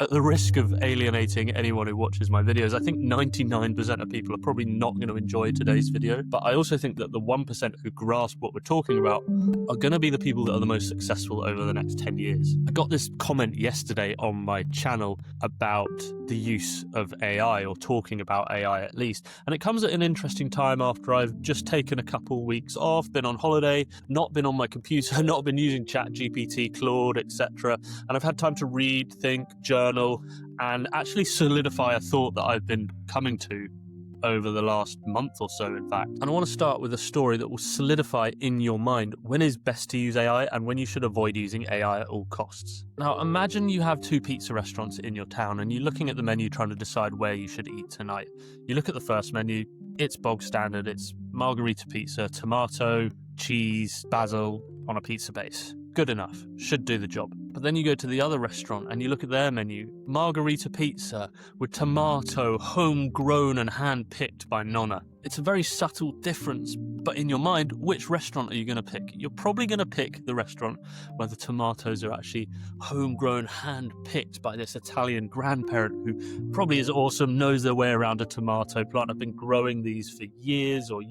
At the risk of alienating anyone who watches my videos, I think 99% of people are probably not going to enjoy today's video, but I also think that the 1% who grasp what we're talking about are going to be the people that are the most successful over the next 10 years. I got this comment yesterday on my channel about the use of AI, or talking about AI at least, and it comes at an interesting time after I've just taken a couple weeks off, been on holiday, not been on my computer, not been using ChatGPT, Claude, etc., and I've had time to read, think, journal, and actually solidify a thought that I've been coming to over the last month or so, in fact. And I want to start with a story that will solidify in your mind when is best to use AI and when you should avoid using AI at all costs. Now, imagine you have 2 pizza restaurants in your town and you're looking at the menu trying to decide where you should eat tonight. You look at the first menu, it's bog standard, it's margherita pizza, tomato, cheese, basil on a pizza base. Good enough, should do the job. But then you go to the other restaurant and you look at their menu, margherita pizza with tomato, homegrown and hand-picked by Nonna. It's a very subtle difference, but in your mind, which restaurant are you going to pick? You're probably going to pick the restaurant where the tomatoes are actually homegrown, hand-picked by this Italian grandparent who probably is awesome, knows their way around a tomato plant, have been growing these for years or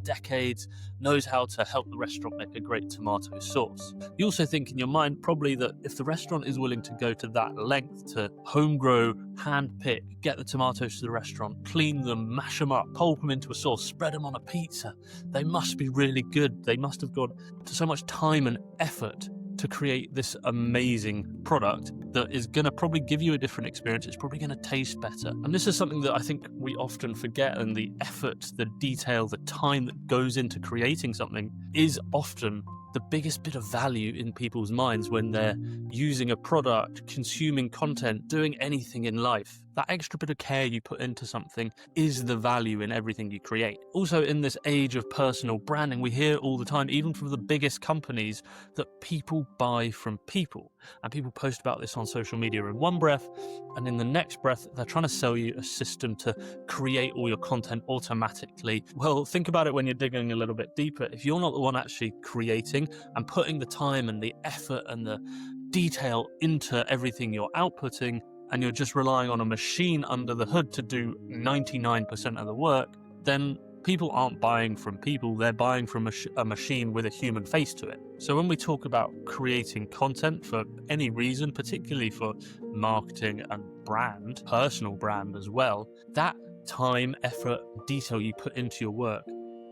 decades, knows how to help the restaurant make a great tomato sauce. You also think in your mind probably that if the restaurant is willing to go to that length to homegrow, hand-pick, get the tomatoes to the restaurant, clean them, mash them up, pulp them into a sauce, spread them on a pizza, they must be really good. They must have gone to so much time and effort to create this amazing product that is going to probably give you a different experience. It's probably going to taste better. And this is something that I think we often forget, and the effort, the detail, the time that goes into creating something is often the biggest bit of value in people's minds when they're using a product, consuming content, doing anything in life. That extra bit of care you put into something is the value in everything you create. Also, in this age of personal branding, we hear all the time, even from the biggest companies, that people buy from people. And people post about this on social media in one breath, and in the next breath, they're trying to sell you a system to create all your content automatically. Well, think about it when you're digging a little bit deeper. If you're not the one actually creating and putting the time and the effort and the detail into everything you're outputting, and you're just relying on a machine under the hood to do 99% of the work, then people aren't buying from people, they're buying from a machine with a human face to it. So when we talk about creating content for any reason, particularly for marketing and brand, personal brand as well, that time, effort, detail you put into your work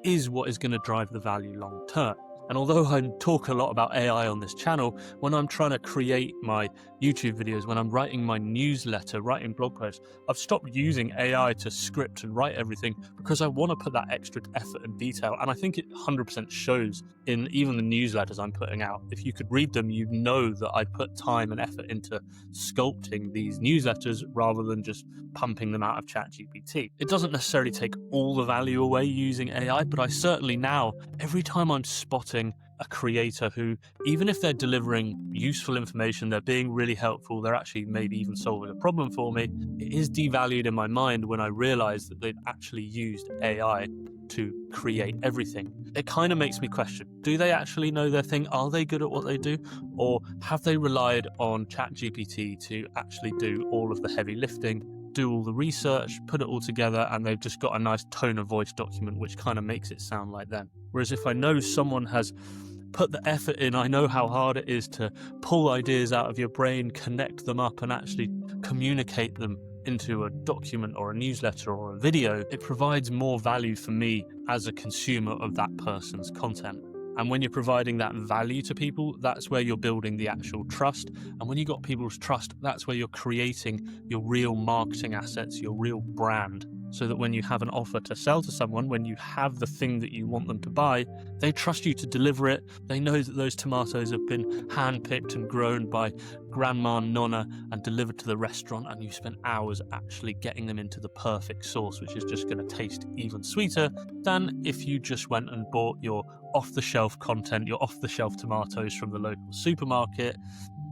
is what is going to drive the value long term. And although I talk a lot about AI on this channel, when I'm trying to create my YouTube videos, when I'm writing my newsletter, writing blog posts, I've stopped using AI to script and write everything because I want to put that extra effort and detail. And I think it 100% shows in even the newsletters I'm putting out. If you could read them, you'd know that I put time and effort into sculpting these newsletters rather than just pumping them out of ChatGPT. It doesn't necessarily take all the value away using AI, but I certainly now, every time I'm spotting a creator who, even if they're delivering useful information, they're being really helpful, they're actually maybe even solving a problem for me, it is devalued in my mind when I realize that they've actually used AI to create everything. It kind of makes me question, do they actually know their thing? Are they good at what they do? Or have they relied on ChatGPT to actually do all of the heavy lifting, do all the research, put it all together, and they've just got a nice tone of voice document which kind of makes it sound like them? Whereas if I know someone has put the effort in, I know how hard it is to pull ideas out of your brain, connect them up, and actually communicate them into a document or a newsletter or a video, it provides more value for me as a consumer of that person's content. And when you're providing that value to people, that's where you're building the actual trust. And when you got people's trust, that's where you're creating your real marketing assets, your real brand. So that when you have an offer to sell to someone, when you have the thing that you want them to buy, they trust you to deliver it. They know that those tomatoes have been hand-picked and grown by Grandma Nonna and delivered to the restaurant, and you spent hours actually getting them into the perfect sauce, which is just going to taste even sweeter than if you just went and bought your off-the-shelf content, your off-the-shelf tomatoes from the local supermarket,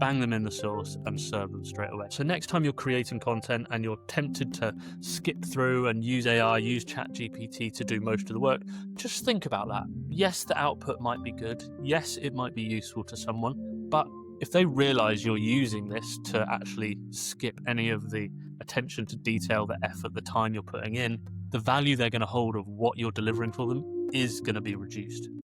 bang them in the sauce and serve them straight away. So next time you're creating content and you're tempted to skip through and use AI, use ChatGPT to do most of the work, just think about that. Yes, the output might be good. Yes, it might be useful to someone, but if they realize you're using this to actually skip any of the attention to detail, the effort, the time you're putting in, the value they're going to hold of what you're delivering for them is going to be reduced.